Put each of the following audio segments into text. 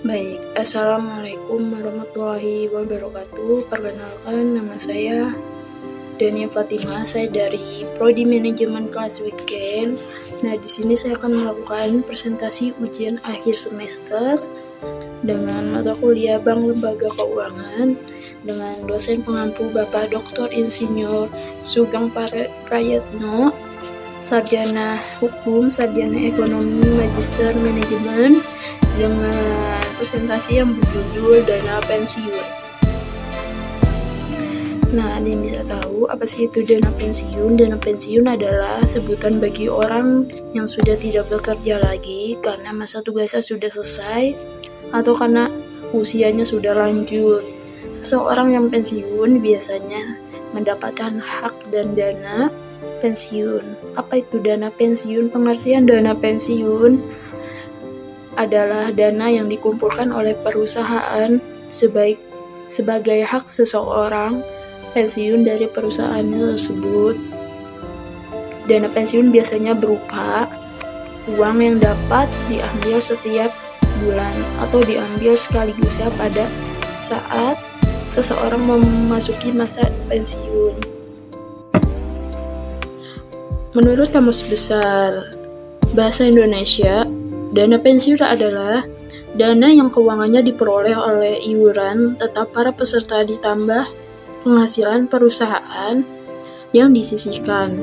Baik, Assalamualaikum warahmatullahi wabarakatuh. Perkenalkan, nama saya Dania Fatima. Saya dari Prodi Manajemen kelas weekend. Nah, di sini saya akan melakukan presentasi ujian akhir semester dengan mata kuliah Bank Lembaga Keuangan dengan dosen pengampu Bapak Dr. Insinyur Sugeng Prayetno, sarjana hukum, sarjana ekonomi, magister manajemen, dengan presentasi yang berjudul dana pensiun. Nah, ada yang bisa tahu apa sih itu dana pensiun? Dana pensiun adalah sebutan bagi orang yang sudah tidak bekerja lagi karena masa tugasnya sudah selesai atau karena usianya sudah lanjut. Seseorang yang pensiun biasanya mendapatkan hak dan dana pensiun. Apa itu dana pensiun? Pengertian dana pensiun adalah dana yang dikumpulkan oleh perusahaan sebagai hak seseorang pensiun dari perusahaannya tersebut. Dana pensiun biasanya berupa uang yang dapat diambil setiap bulan atau diambil sekaligus pada saat seseorang memasuki masa pensiun. Menurut Kamus Besar Bahasa Indonesia, dana pensiun adalah dana yang keuangannya diperoleh oleh iuran tetap para peserta ditambah penghasilan perusahaan yang disisihkan.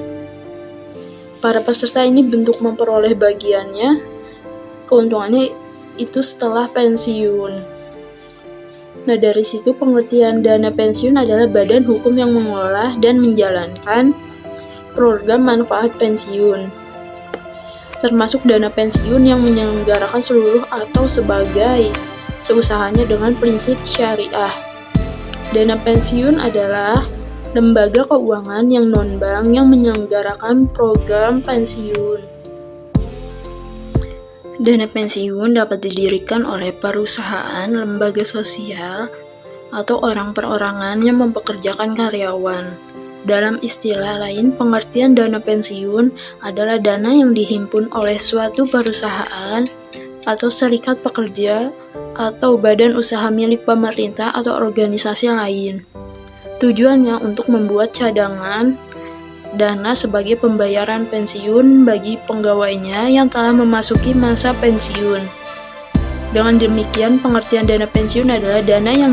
Para peserta ini bentuk memperoleh bagiannya, keuntungannya itu setelah pensiun. Nah, dari situ pengertian dana pensiun adalah badan hukum yang mengelola dan menjalankan program manfaat pensiun, termasuk dana pensiun yang menyelenggarakan seluruh atau sebagai seusahanya dengan prinsip syariah. Dana pensiun adalah lembaga keuangan yang non-bank yang menyelenggarakan program pensiun. Dana pensiun dapat didirikan oleh perusahaan, lembaga sosial, atau orang perorangan yang mempekerjakan karyawan. Dalam istilah lain, pengertian dana pensiun adalah dana yang dihimpun oleh suatu perusahaan atau serikat pekerja atau badan usaha milik pemerintah atau organisasi lain. Tujuannya untuk membuat cadangan dana sebagai pembayaran pensiun bagi pegawainya yang telah memasuki masa pensiun. Dengan demikian, pengertian dana pensiun adalah dana yang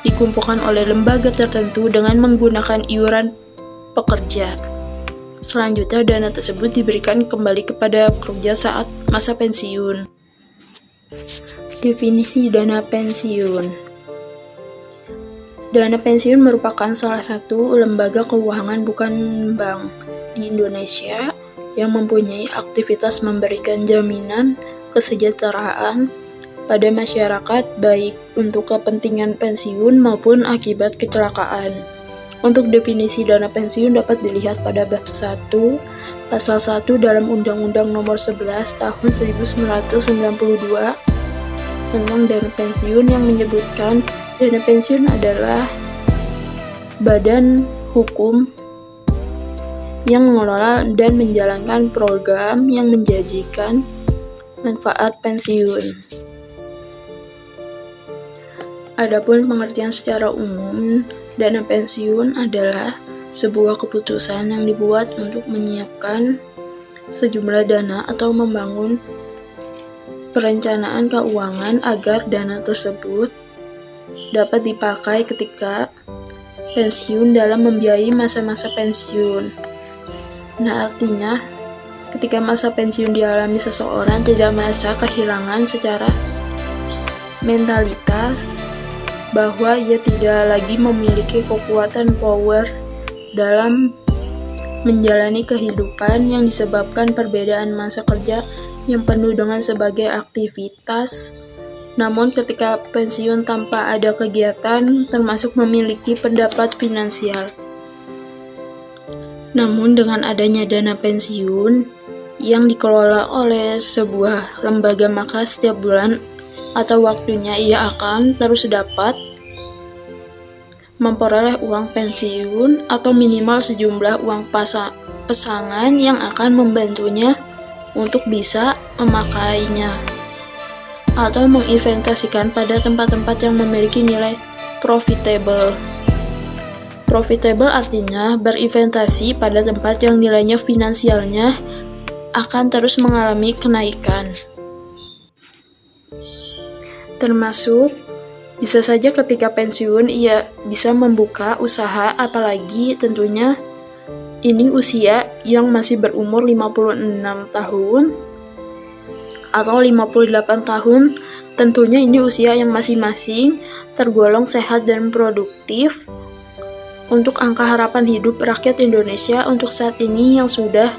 dikumpulkan oleh lembaga tertentu dengan menggunakan iuran pekerja. Selanjutnya, dana tersebut diberikan kembali kepada pekerja saat masa pensiun. Definisi dana pensiun. Dana pensiun merupakan salah satu lembaga keuangan bukan bank di Indonesia yang mempunyai aktivitas memberikan jaminan kesejahteraan pada masyarakat baik untuk kepentingan pensiun maupun akibat kecelakaan. Untuk definisi dana pensiun dapat dilihat pada bab 1 pasal 1 dalam Undang-Undang Nomor 11 Tahun 1992 tentang dana pensiun yang menyebutkan dana pensiun adalah badan hukum yang mengelola dan menjalankan program yang menjanjikan manfaat pensiun. Adapun pengertian secara umum, dana pensiun adalah sebuah keputusan yang dibuat untuk menyiapkan sejumlah dana atau membangun perencanaan keuangan agar dana tersebut dapat dipakai ketika pensiun dalam membiayai masa-masa pensiun. Nah, artinya ketika masa pensiun dialami seseorang tidak merasa kehilangan secara mentalitas bahwa ia tidak lagi memiliki kekuatan power dalam menjalani kehidupan yang disebabkan perbedaan masa kerja yang penuh dengan sebagai aktivitas. Namun ketika pensiun tanpa ada kegiatan, termasuk memiliki pendapat finansial. Namun dengan adanya dana pensiun yang dikelola oleh sebuah lembaga, maka setiap bulan atau waktunya ia akan terus dapat memperoleh uang pensiun atau minimal sejumlah uang pesangon yang akan membantunya untuk bisa memakainya. atau menginvestasikan pada tempat-tempat yang memiliki nilai profitable. Profitable artinya berinvestasi pada tempat yang nilainya finansialnya akan terus mengalami kenaikan. Termasuk, bisa saja ketika pensiun ia bisa membuka usaha, apalagi tentunya ini usia yang masih berumur 56 tahun atau 58 tahun. Tentunya ini usia yang masing-masing tergolong sehat dan produktif untuk angka harapan hidup rakyat Indonesia untuk saat ini yang sudah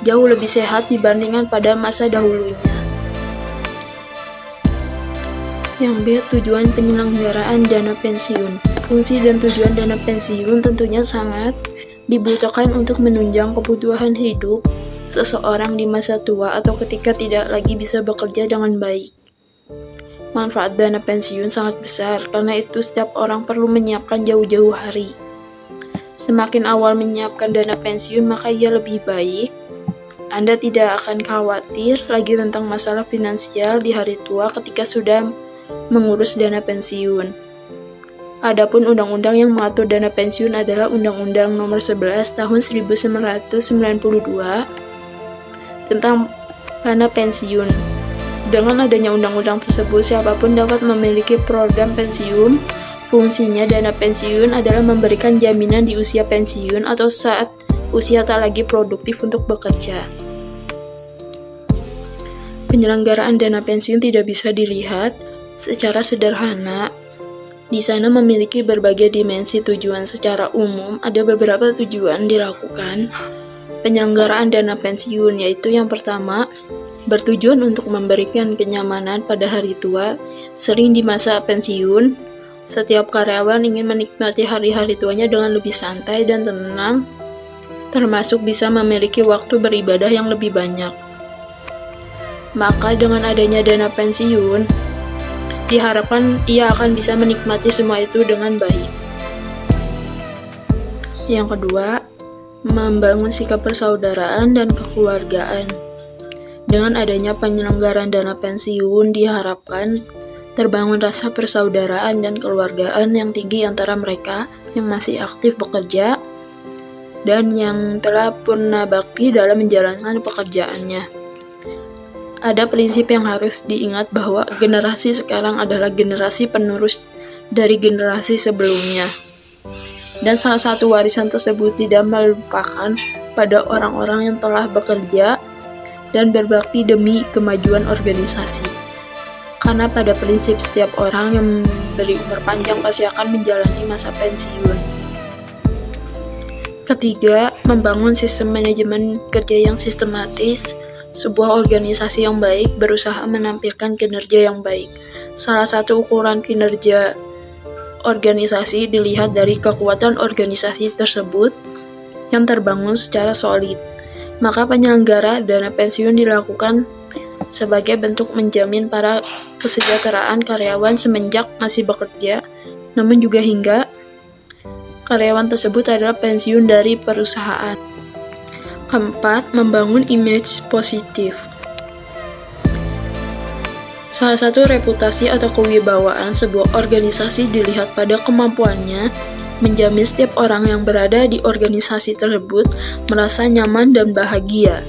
jauh lebih sehat dibandingkan pada masa dahulunya. Yang B. Tujuan penyelenggaraan dana pensiun. Fungsi dan tujuan dana pensiun tentunya sangat dibutuhkan untuk menunjang kebutuhan hidup seseorang di masa tua atau ketika tidak lagi bisa bekerja dengan baik. Manfaat dana pensiun sangat besar, karena itu setiap orang perlu menyiapkan jauh-jauh hari. Semakin awal menyiapkan dana pensiun, maka ia lebih baik. Anda tidak akan khawatir lagi tentang masalah finansial di hari tua ketika sudah mengurus dana pensiun. Adapun undang-undang yang mengatur dana pensiun adalah Undang-Undang Nomor 11 Tahun 1992 tentang dana pensiun. Dengan adanya undang-undang tersebut, siapapun dapat memiliki program pensiun. Fungsinya dana pensiun adalah memberikan jaminan di usia pensiun atau saat usia tak lagi produktif untuk bekerja. Penyelenggaraan dana pensiun tidak bisa dilihat secara sederhana. Di sana memiliki berbagai dimensi tujuan. Secara umum, ada beberapa tujuan dilakukan penyelenggaraan dana pensiun, yaitu yang pertama, bertujuan untuk memberikan kenyamanan pada hari tua. Sering di masa pensiun, setiap karyawan ingin menikmati hari-hari tuanya dengan lebih santai dan tenang, termasuk bisa memiliki waktu beribadah yang lebih banyak. Maka dengan adanya dana pensiun, diharapkan ia akan bisa menikmati semua itu dengan baik. Yang kedua, membangun sikap persaudaraan dan kekeluargaan. Dengan adanya penyelenggaraan dana pensiun, diharapkan terbangun rasa persaudaraan dan keluargaan yang tinggi antara mereka yang masih aktif bekerja dan yang telah purna bakti dalam menjalankan pekerjaannya. Ada prinsip yang harus diingat bahwa generasi sekarang adalah generasi penerus dari generasi sebelumnya. Dan salah satu warisan tersebut tidak melupakan pada orang-orang yang telah bekerja dan berbakti demi kemajuan organisasi. Karena pada prinsip setiap orang yang beri umur panjang pasti akan menjalani masa pensiun. Ketiga, membangun sistem manajemen kerja yang sistematis. Sebuah organisasi yang baik berusaha menampilkan kinerja yang baik. Salah satu ukuran kinerja organisasi dilihat dari kekuatan organisasi tersebut yang terbangun secara solid. Maka penyelenggara dana pensiun dilakukan sebagai bentuk menjamin para kesejahteraan karyawan semenjak masih bekerja, namun juga hingga karyawan tersebut adalah pensiun dari perusahaan. Keempat, membangun image positif. Salah satu reputasi atau kewibawaan sebuah organisasi dilihat pada kemampuannya menjamin setiap orang yang berada di organisasi tersebut merasa nyaman dan bahagia.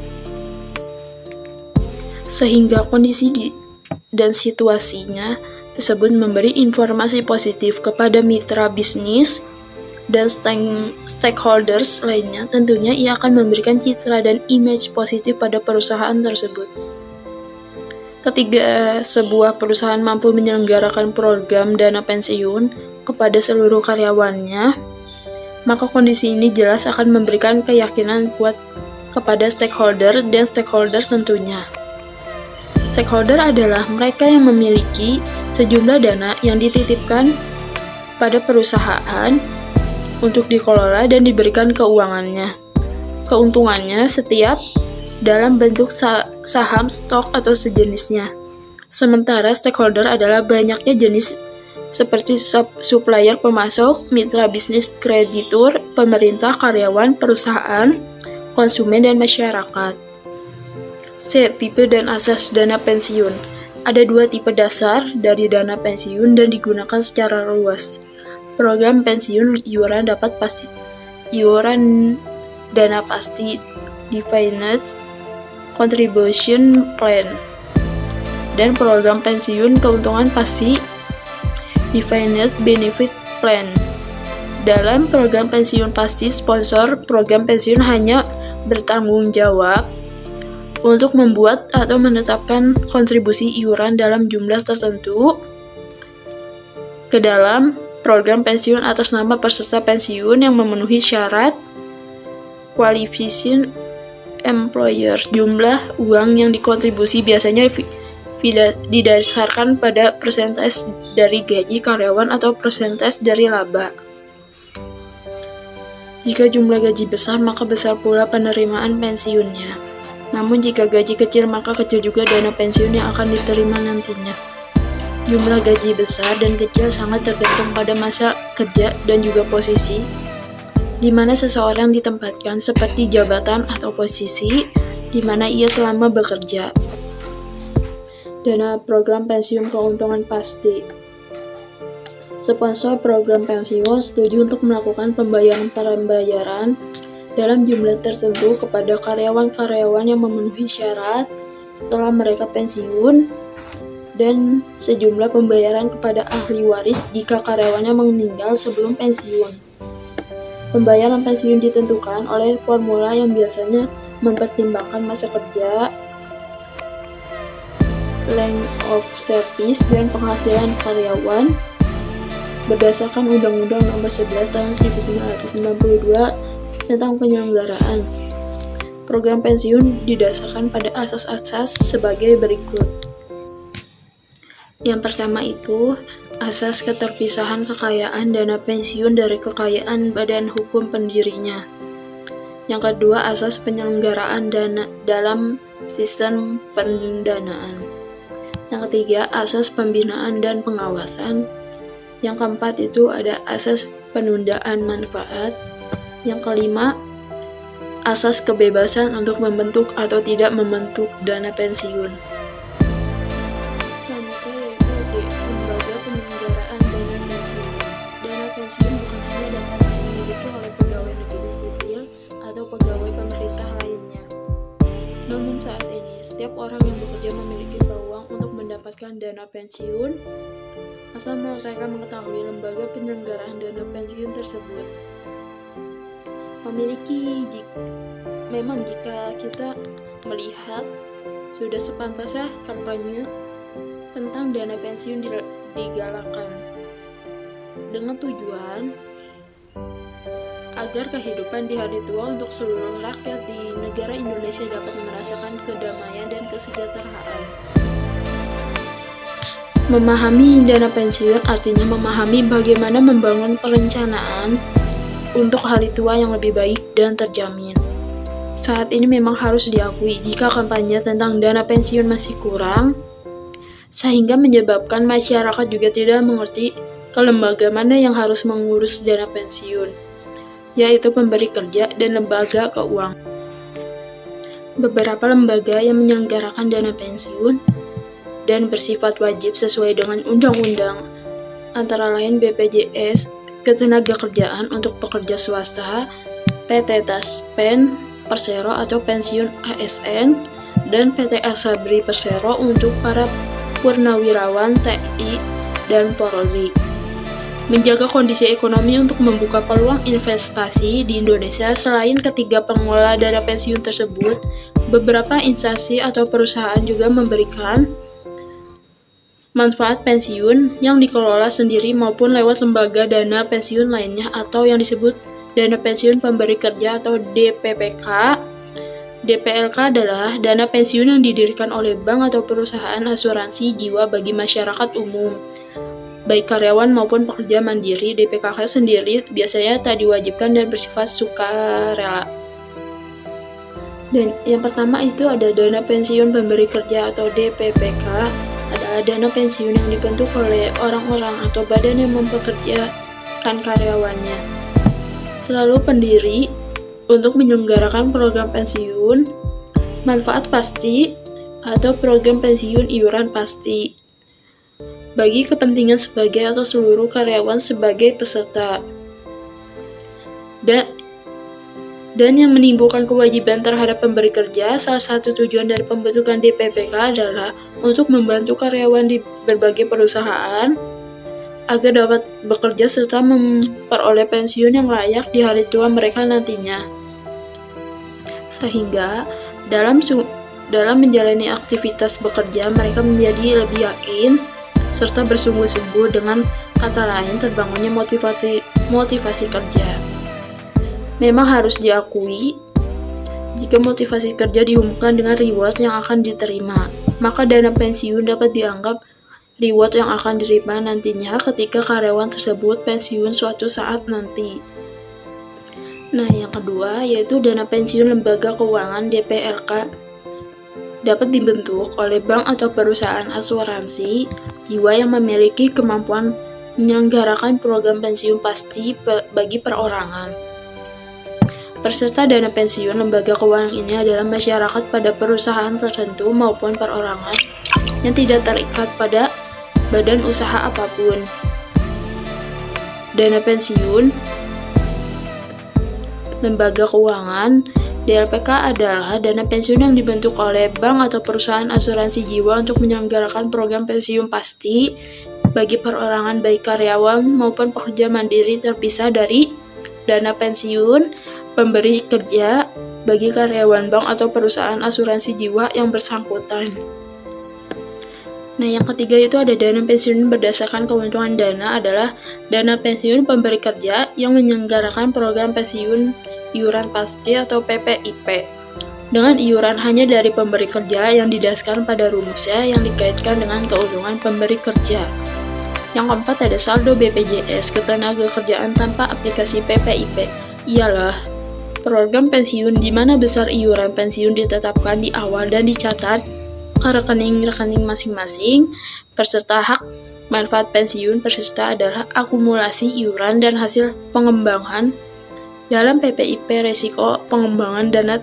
Sehingga kondisi dan situasinya tersebut memberi informasi positif kepada mitra bisnis dan stakeholders lainnya. Tentunya ia akan memberikan citra dan image positif pada perusahaan tersebut. Ketiga, sebuah perusahaan mampu menyelenggarakan program dana pensiun kepada seluruh karyawannya, maka kondisi ini jelas akan memberikan keyakinan kuat kepada stakeholder dan stakeholder tentunya. Stakeholder adalah mereka yang memiliki sejumlah dana yang dititipkan pada perusahaan untuk dikelola dan diberikan keuntungannya setiap dalam bentuk saham, stok, atau sejenisnya. Sementara stakeholder adalah banyaknya jenis seperti supplier, pemasok, mitra bisnis, kreditur, pemerintah, karyawan, perusahaan, konsumen, dan masyarakat. C. Tipe dan asas dana pensiun. Ada dua tipe dasar dari dana pensiun dan digunakan secara luas. Program pensiun iuran iuran dana pasti Defined Contribution Plan, dan program pensiun keuntungan pasti Defined Benefit Plan. Dalam program pensiun pasti, sponsor program pensiun hanya bertanggung jawab untuk membuat atau menetapkan kontribusi iuran dalam jumlah tertentu ke dalam program pensiun atas nama peserta pensiun yang memenuhi syarat qualification employer. Jumlah uang yang dikontribusi biasanya didasarkan pada persentase dari gaji karyawan atau persentase dari laba. Jika jumlah gaji besar, maka besar pula penerimaan pensiunnya. Namun jika gaji kecil, maka kecil juga dana pensiun yang akan diterima nantinya. Jumlah gaji besar dan kecil sangat tergantung pada masa kerja dan juga posisi di mana seseorang ditempatkan, seperti jabatan atau posisi di mana ia selama bekerja. Dana program pensiun keuntungan pasti. Sponsor program pensiun setuju untuk melakukan pembayaran dalam jumlah tertentu kepada karyawan-karyawan yang memenuhi syarat setelah mereka pensiun, dan sejumlah pembayaran kepada ahli waris jika karyawannya meninggal sebelum pensiun. Pembayaran pensiun ditentukan oleh formula yang biasanya mempertimbangkan masa kerja, length of service, dan penghasilan karyawan berdasarkan Undang-Undang Nomor 11 Tahun 1992 tentang penyelenggaraan program pensiun didasarkan pada asas-asas sebagai berikut. Yang pertama itu asas keterpisahan kekayaan dana pensiun dari kekayaan badan hukum pendirinya. Yang kedua, asas penyelenggaraan dana dalam sistem pendanaan. Yang ketiga, asas pembinaan dan pengawasan. Yang keempat itu ada asas penundaan manfaat. Yang kelima, asas kebebasan untuk membentuk atau tidak membentuk dana pensiun. Selanjutnya yaitu lembaga penyelenggaraan dana pensiun. Dana pensiun bukan hanya dapat dimiliki oleh pegawai negeri sipil atau pegawai pemerintah lainnya. Namun saat ini, setiap orang yang bekerja memiliki peluang untuk mendapatkan dana pensiun asal mereka mengetahui lembaga penyelenggaraan dana pensiun tersebut. Memang jika kita melihat sudah sepantasnya kampanye tentang dana pensiun digalakkan dengan tujuan agar kehidupan di hari tua untuk seluruh rakyat di negara Indonesia dapat merasakan kedamaian dan kesejahteraan. Memahami dana pensiun artinya memahami bagaimana membangun perencanaan untuk hari tua yang lebih baik dan terjamin. Saat ini memang harus diakui jika kampanye tentang dana pensiun masih kurang, sehingga menyebabkan masyarakat juga tidak mengerti ke lembaga mana yang harus mengurus dana pensiun, yaitu pemberi kerja dan lembaga keuangan. Beberapa lembaga yang menyelenggarakan dana pensiun dan bersifat wajib sesuai dengan undang-undang, antara lain BPJS Ketenagakerjaan untuk pekerja swasta, PT Taspen Persero atau pensiun ASN, dan PT Asabri Persero untuk para purnawirawan TNI dan Polri. Menjaga kondisi ekonomi untuk membuka peluang investasi di Indonesia. Selain ketiga pengelola dana pensiun tersebut, beberapa instansi atau perusahaan juga memberikan manfaat pensiun yang dikelola sendiri maupun lewat lembaga dana pensiun lainnya atau yang disebut dana pensiun pemberi kerja atau DPPK. DPLK adalah dana pensiun yang didirikan oleh bank atau perusahaan asuransi jiwa bagi masyarakat umum, baik karyawan maupun pekerja mandiri. DPKK sendiri biasanya tak diwajibkan dan bersifat sukarela. Dan yang pertama itu ada dana pensiun pemberi kerja atau DPPK. Adalah dana pensiun yang dibentuk oleh orang-orang atau badan yang mempekerjakan karyawannya selalu pendiri untuk menyelenggarakan program pensiun manfaat pasti atau program pensiun iuran pasti bagi kepentingan sebagai atau seluruh karyawan sebagai peserta. Dan yang menimbulkan kewajiban terhadap pemberi kerja, salah satu tujuan dari pembentukan DPPK adalah untuk membantu karyawan di berbagai perusahaan agar dapat bekerja serta memperoleh pensiun yang layak di hari tua mereka nantinya. Sehingga dalam menjalani aktivitas bekerja, mereka menjadi lebih yakin serta bersungguh-sungguh, dengan kata lain terbangunnya motivasi kerja. Memang harus diakui, jika motivasi kerja dihubungkan dengan reward yang akan diterima, maka dana pensiun dapat dianggap reward yang akan diterima nantinya ketika karyawan tersebut pensiun suatu saat nanti. Nah, yang kedua yaitu dana pensiun lembaga keuangan (DPLK) dapat dibentuk oleh bank atau perusahaan asuransi jiwa yang memiliki kemampuan menyelenggarakan program pensiun pasti bagi perorangan. Peserta dana pensiun lembaga keuangan ini adalah masyarakat pada perusahaan tertentu maupun perorangan yang tidak terikat pada badan usaha apapun. Dana pensiun lembaga keuangan (DLPK) adalah dana pensiun yang dibentuk oleh bank atau perusahaan asuransi jiwa untuk menyelenggarakan program pensiun pasti bagi perorangan baik karyawan maupun pekerja mandiri, terpisah dari dana pensiun pemberi kerja bagi karyawan bank atau perusahaan asuransi jiwa yang bersangkutan. Nah, yang ketiga itu ada dana pensiun berdasarkan keuntungan dana adalah dana pensiun pemberi kerja yang menyelenggarakan program pensiun iuran pasti atau PPIP dengan iuran hanya dari pemberi kerja yang didasarkan pada rumusnya yang dikaitkan dengan keuntungan pemberi kerja. Yang keempat ada saldo BPJS Ketenagakerjaan tanpa aplikasi PPIP. Ialah program pensiun di mana besar iuran pensiun ditetapkan di awal dan dicatat ke rekening-rekening masing-masing peserta. Hak manfaat pensiun peserta adalah akumulasi iuran dan hasil pengembangan. Dalam PPIP, resiko pengembangan dana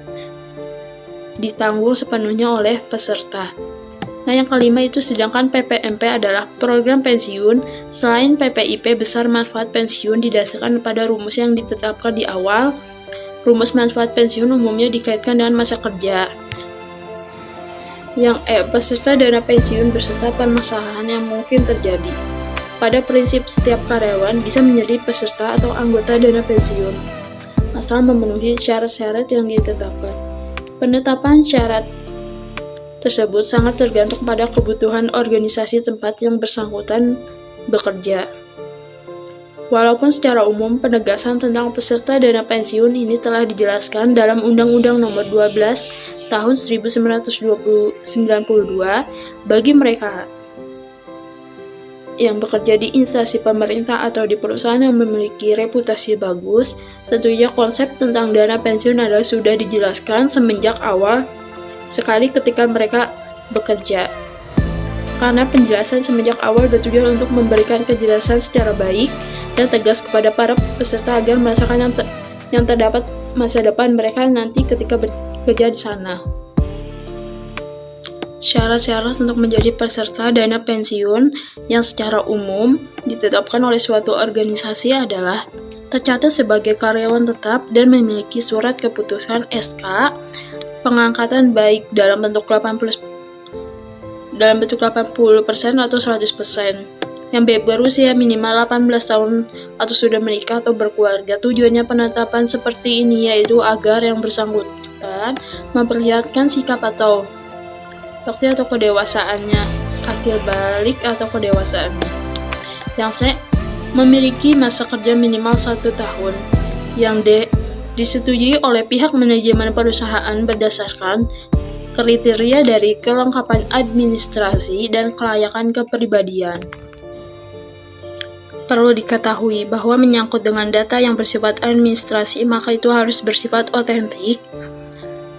ditanggung sepenuhnya oleh peserta. Nah, yang kelima itu sedangkan PPMP adalah program pensiun selain PPIP besar manfaat pensiun didasarkan pada rumus yang ditetapkan di awal. Rumus manfaat pensiun umumnya dikaitkan dengan masa kerja. Yang peserta dana pensiun beserta permasalahan yang mungkin terjadi. Pada prinsip, setiap karyawan bisa menjadi peserta atau anggota dana pensiun, asal memenuhi syarat-syarat yang ditetapkan. Penetapan syarat tersebut sangat tergantung pada kebutuhan organisasi tempat yang bersangkutan bekerja. Walaupun secara umum penegasan tentang peserta dana pensiun ini telah dijelaskan dalam Undang-Undang Nomor 12 Tahun 1992 bagi mereka yang bekerja di instansi pemerintah atau di perusahaan yang memiliki reputasi bagus, tentunya konsep tentang dana pensiun adalah sudah dijelaskan semenjak awal sekali ketika mereka bekerja. Karena penjelasan semenjak awal bertujuan untuk memberikan kejelasan secara baik dan tegas kepada para peserta agar merasakan yang terdapat masa depan mereka nanti ketika bekerja di sana. Syarat-syarat untuk menjadi peserta dana pensiun yang secara umum ditetapkan oleh suatu organisasi adalah tercatat sebagai karyawan tetap dan memiliki surat keputusan SK pengangkatan baik dalam bentuk 80% atau 100%, yang berusia minimal 18 tahun atau sudah menikah atau berkeluarga. Tujuannya penetapan seperti ini yaitu agar yang bersangkutan memperlihatkan sikap atau bakti atau kedewasaannya, akil balik atau kedewasaannya, yang memiliki masa kerja minimal 1 tahun, yang disetujui oleh pihak manajemen perusahaan berdasarkan kriteria dari kelengkapan administrasi dan kelayakan kepribadian. Perlu diketahui bahwa menyangkut dengan data yang bersifat administrasi, maka itu harus bersifat otentik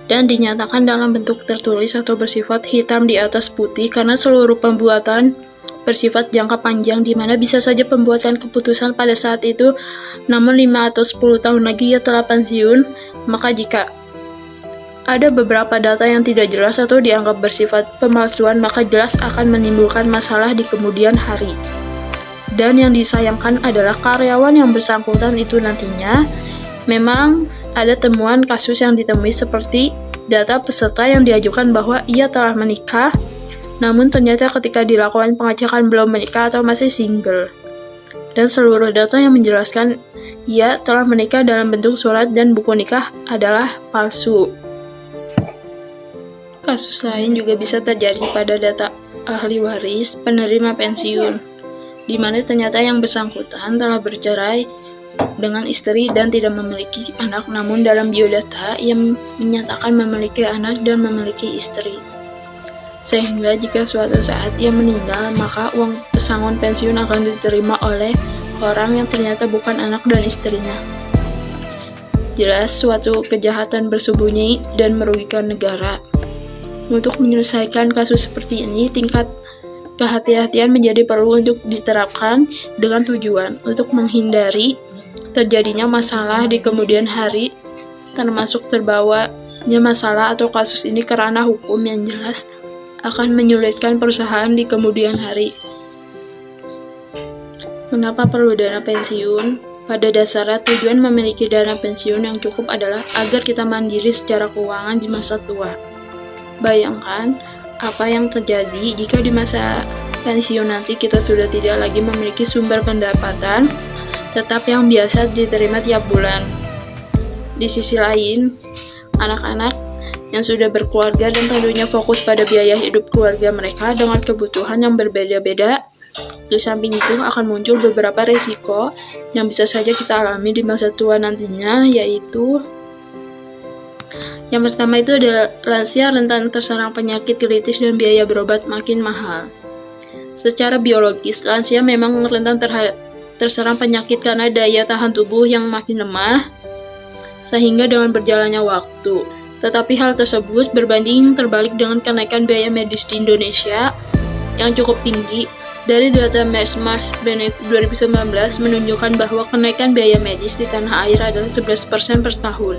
dan dinyatakan dalam bentuk tertulis atau bersifat hitam di atas putih, karena seluruh pembuatan bersifat jangka panjang di mana bisa saja pembuatan keputusan pada saat itu, namun 5 atau 10 tahun lagi ia telah pensiun. Maka jika ada beberapa data yang tidak jelas atau dianggap bersifat pemalsuan, maka jelas akan menimbulkan masalah di kemudian hari. Dan yang disayangkan adalah karyawan yang bersangkutan itu nantinya memang ada temuan kasus yang ditemui seperti data peserta yang diajukan bahwa ia telah menikah, namun ternyata ketika dilakukan pengecekan belum menikah atau masih single. Dan seluruh data yang menjelaskan ia telah menikah dalam bentuk surat dan buku nikah adalah palsu. Kasus lain juga bisa terjadi pada data ahli waris penerima pensiun, di mana ternyata yang bersangkutan telah bercerai dengan istri dan tidak memiliki anak, namun dalam biodata ia menyatakan memiliki anak dan memiliki istri. Sehingga jika suatu saat ia meninggal, maka uang pesangon pensiun akan diterima oleh orang yang ternyata bukan anak dan istrinya. Jelas suatu kejahatan bersembunyi dan merugikan negara. Untuk menyelesaikan kasus seperti ini, tingkat kehati-hatian menjadi perlu untuk diterapkan dengan tujuan untuk menghindari terjadinya masalah di kemudian hari, termasuk terbawanya masalah atau kasus ini ke ranah hukum yang jelas akan menyulitkan perusahaan di kemudian hari. Kenapa perlu dana pensiun? Pada dasarnya tujuan memiliki dana pensiun yang cukup adalah agar kita mandiri secara keuangan di masa tua. Bayangkan apa yang terjadi jika di masa pensiun nanti kita sudah tidak lagi memiliki sumber pendapatan tetap yang biasa diterima tiap bulan. Di sisi lain, anak-anak yang sudah berkeluarga dan tentunya fokus pada biaya hidup keluarga mereka dengan kebutuhan yang berbeda-beda. Di samping itu akan muncul beberapa risiko yang bisa saja kita alami di masa tua nantinya, yaitu yang pertama itu adalah lansia rentan terserang penyakit kritis dan biaya berobat makin mahal. Secara biologis, lansia memang rentan terserang penyakit karena daya tahan tubuh yang makin lemah, sehingga dengan berjalannya waktu. Tetapi hal tersebut berbanding terbalik dengan kenaikan biaya medis di Indonesia yang cukup tinggi. Dari data Mars Bennett 2019 menunjukkan bahwa kenaikan biaya medis di tanah air adalah 11% per tahun.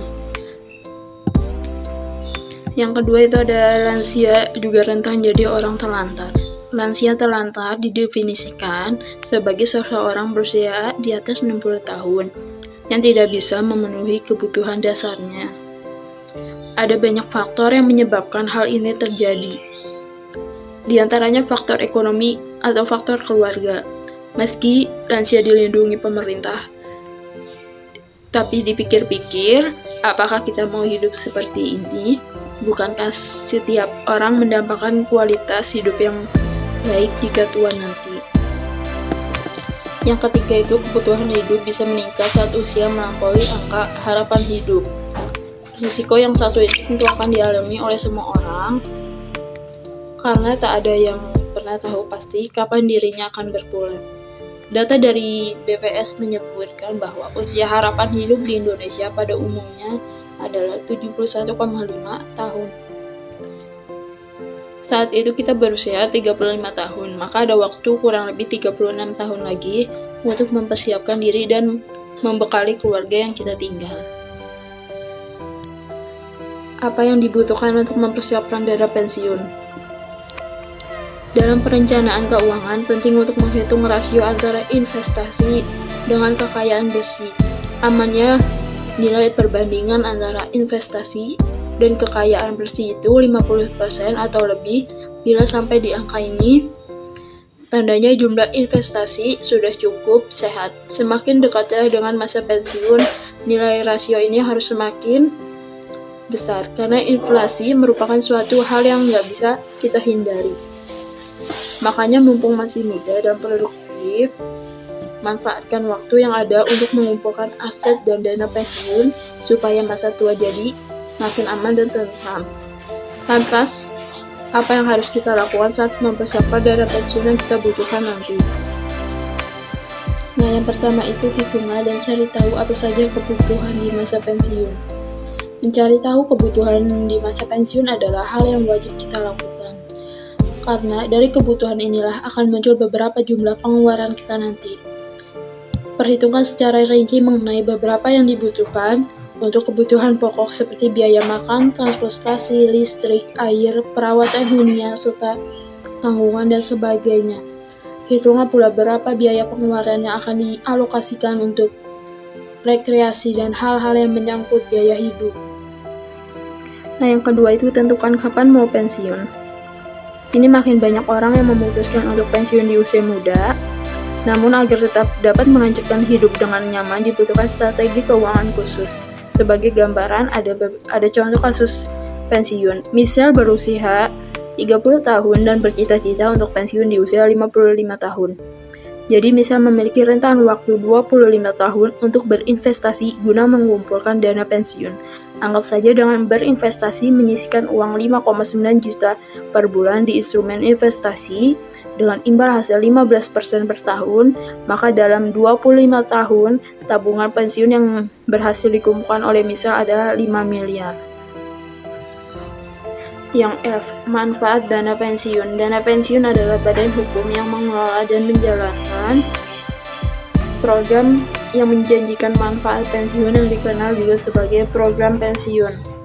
Yang kedua itu ada lansia juga rentan jadi orang terlantar. Lansia terlantar didefinisikan sebagai seseorang berusia di atas 60 tahun yang tidak bisa memenuhi kebutuhan dasarnya. Ada banyak faktor yang menyebabkan hal ini terjadi. Di antaranya faktor ekonomi atau faktor keluarga. Meski lansia dilindungi pemerintah, tapi dipikir-pikir, apakah kita mau hidup seperti ini? Bukankah setiap orang mendapatkan kualitas hidup yang baik jika tua nanti? Yang ketiga itu kebutuhan hidup bisa meningkat saat usia melampaui angka harapan hidup. Risiko yang satu ini tentu akan dialami oleh semua orang, karena tak ada yang pernah tahu pasti kapan dirinya akan berpulang. Data dari BPS menyebutkan bahwa usia harapan hidup di Indonesia pada umumnya adalah 71,5 tahun. Saat itu kita berusia 35 tahun, maka ada waktu kurang lebih 36 tahun lagi untuk mempersiapkan diri dan membekali keluarga yang kita tinggal. Apa yang dibutuhkan untuk mempersiapkan dana pensiun? Dalam perencanaan keuangan, penting untuk menghitung rasio antara investasi dengan kekayaan bersih. Amannya nilai perbandingan antara investasi dan kekayaan bersih itu 50% atau lebih. Bila sampai di angka ini, tandanya jumlah investasi sudah cukup sehat. Semakin dekatnya dengan masa pensiun, nilai rasio ini harus semakin besar, karena inflasi merupakan suatu hal yang nggak bisa kita hindari. Makanya mumpung masih muda dan produktif, manfaatkan waktu yang ada untuk mengumpulkan aset dan dana pensiun supaya masa tua jadi makin aman dan tentram. Lantas, apa yang harus kita lakukan saat mempersiapkan dana pensiun yang kita butuhkan nanti? Nah, yang pertama itu hitunglah dan cari tahu apa saja kebutuhan di masa pensiun. Mencari tahu kebutuhan di masa pensiun adalah hal yang wajib kita lakukan. Karena dari kebutuhan inilah akan muncul beberapa jumlah pengeluaran kita nanti. Perhitungkan secara rinci mengenai beberapa yang dibutuhkan untuk kebutuhan pokok seperti biaya makan, transportasi, listrik, air, perawatan hunian, serta tanggungan dan sebagainya. Hitunglah pula berapa biaya pengeluaran yang akan dialokasikan untuk rekreasi dan hal-hal yang menyangkut gaya hidup. Nah, yang kedua itu tentukan kapan mau pensiun. Ini makin banyak orang yang memutuskan untuk pensiun di usia muda, namun agar tetap dapat melanjutkan hidup dengan nyaman dibutuhkan strategi keuangan khusus. Sebagai gambaran, ada contoh kasus pensiun. Misal berusia 30 tahun dan bercita-cita untuk pensiun di usia 55 tahun. Jadi misal memiliki rentan waktu 25 tahun untuk berinvestasi guna mengumpulkan dana pensiun. Anggap saja dengan berinvestasi menyisihkan uang 5,9 juta per bulan di instrumen investasi dengan imbal hasil 15% per tahun, maka dalam 25 tahun tabungan pensiun yang berhasil dikumpulkan oleh misal adalah 5 miliar. Yang F, manfaat dana pensiun. Dana pensiun adalah badan hukum yang mengelola dan menjalankan program yang menjanjikan manfaat pensiun yang dikenal juga sebagai program pensiun.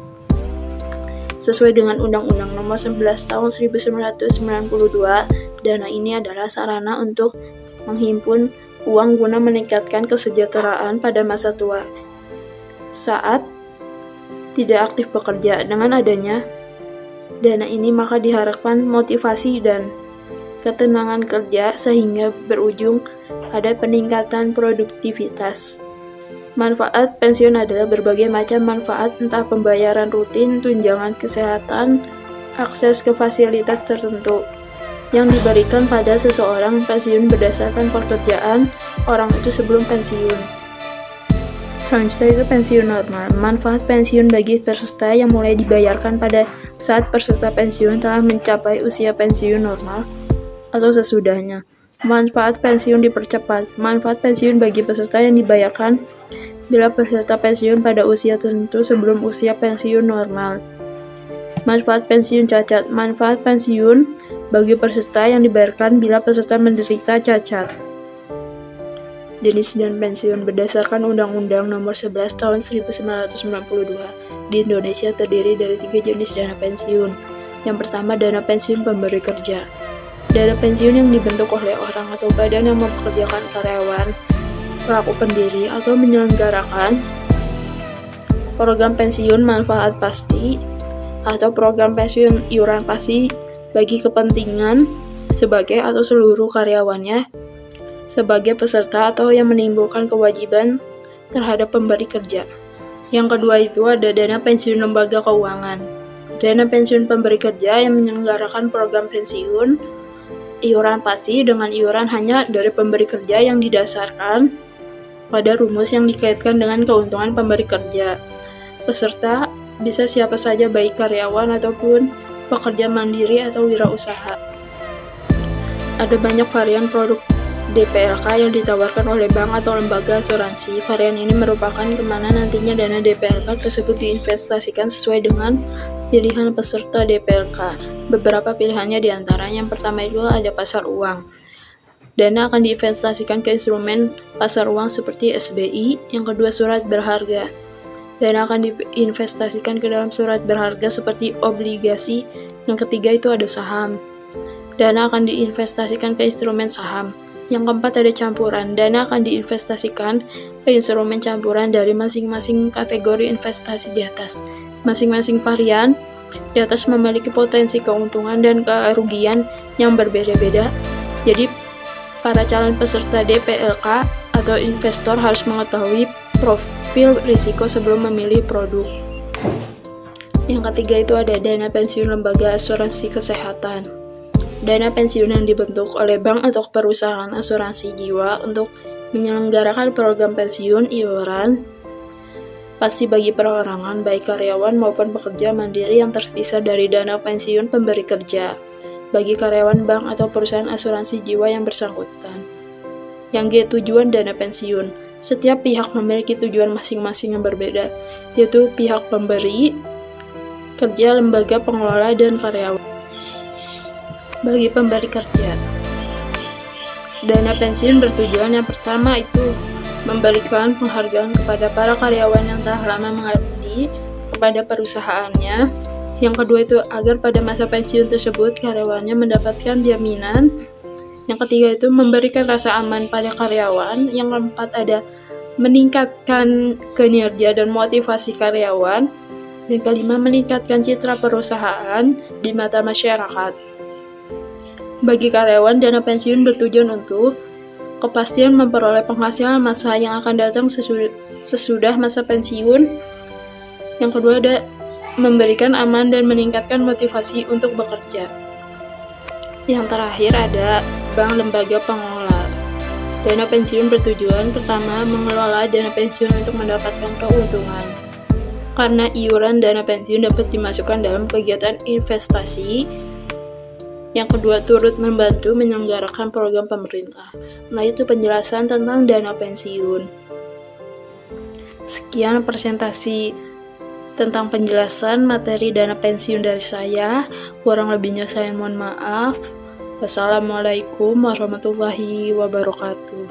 Sesuai dengan Undang-Undang Nomor 11 Tahun 1992, dana ini adalah sarana untuk menghimpun uang guna meningkatkan kesejahteraan pada masa tua saat tidak aktif bekerja. Dengan adanya dana ini maka diharapkan motivasi dan ketenangan kerja sehingga berujung pada peningkatan produktivitas. Manfaat pensiun adalah berbagai macam manfaat, entah pembayaran rutin, tunjangan kesehatan, akses ke fasilitas tertentu yang diberikan pada seseorang pensiun berdasarkan pekerjaan orang itu sebelum pensiun. Selanjutnya itu pensiun normal. Manfaat pensiun bagi peserta yang mulai dibayarkan pada saat peserta pensiun telah mencapai usia pensiun normal atau sesudahnya. Manfaat pensiun dipercepat. Manfaat pensiun bagi peserta yang dibayarkan bila peserta pensiun pada usia tertentu sebelum usia pensiun normal. Manfaat pensiun cacat. Manfaat pensiun bagi peserta yang dibayarkan bila peserta menderita cacat. Jenis dan pensiun berdasarkan Undang-Undang Nomor 11 Tahun 1992 di Indonesia terdiri dari 3 jenis dana pensiun. Yang pertama, dana pensiun pemberi kerja. Dana pensiun yang dibentuk oleh orang atau badan yang mempekerjakan karyawan selaku pendiri atau menyelenggarakan program pensiun manfaat pasti atau program pensiun iuran pasti bagi kepentingan sebagai atau seluruh karyawannya sebagai peserta atau yang menimbulkan kewajiban terhadap pemberi kerja. Yang kedua itu ada dana pensiun lembaga keuangan. Dana pensiun pemberi kerja yang menyelenggarakan program pensiun iuran pasti dengan iuran hanya dari pemberi kerja yang didasarkan pada rumus yang dikaitkan dengan keuntungan pemberi kerja. Peserta bisa siapa saja baik karyawan ataupun pekerja mandiri atau wirausaha. Ada banyak varian produk DPLK yang ditawarkan oleh bank atau lembaga asuransi. Varian ini merupakan kemana nantinya dana DPLK tersebut diinvestasikan sesuai dengan pilihan peserta DPLK. Beberapa pilihannya diantaranya yang pertama itu ada pasar uang. Dana akan diinvestasikan ke instrumen pasar uang seperti SBI. Yang kedua surat berharga. Dana akan diinvestasikan ke dalam surat berharga seperti obligasi. Yang ketiga itu ada saham. Dana akan diinvestasikan ke instrumen saham. Yang keempat ada campuran. Dana akan diinvestasikan ke instrumen campuran dari masing-masing kategori investasi di atas. Masing-masing varian di atas memiliki potensi keuntungan dan kerugian yang berbeda-beda. Jadi, para calon peserta DPLK atau investor harus mengetahui profil risiko sebelum memilih produk. Yang ketiga itu ada dana pensiun lembaga asuransi kesehatan. Dana pensiun yang dibentuk oleh bank atau perusahaan asuransi jiwa untuk menyelenggarakan program pensiun iuran pasti bagi perorangan baik karyawan maupun pekerja mandiri yang terpisah dari dana pensiun pemberi kerja bagi karyawan bank atau perusahaan asuransi jiwa yang bersangkutan. Yang G, tujuan dana pensiun. Setiap pihak memiliki tujuan masing-masing yang berbeda, yaitu pihak pemberi kerja, lembaga pengelola, dan karyawan. Bagi pemberi kerja, dana pensiun bertujuan yang pertama itu memberikan penghargaan kepada para karyawan yang telah lama mengabdi kepada perusahaannya. Yang kedua itu agar pada masa pensiun tersebut karyawannya mendapatkan jaminan. Yang ketiga itu memberikan rasa aman pada karyawan. Yang keempat ada meningkatkan kinerja dan motivasi karyawan. Yang kelima meningkatkan citra perusahaan di mata masyarakat. Bagi karyawan, dana pensiun bertujuan untuk kepastian memperoleh penghasilan masa yang akan datang sesudah masa pensiun. Yang kedua ada memberikan aman dan meningkatkan motivasi untuk bekerja. Yang terakhir ada bank lembaga pengelola. Dana pensiun bertujuan pertama mengelola dana pensiun untuk mendapatkan keuntungan. Karena iuran dana pensiun dapat dimasukkan dalam kegiatan investasi. Yang kedua turut membantu menyelenggarakan program pemerintah. Nah, itu penjelasan tentang dana pensiun. Sekian presentasi tentang penjelasan materi dana pensiun dari saya. Kurang lebihnya saya mohon maaf. Wassalamualaikum warahmatullahi wabarakatuh.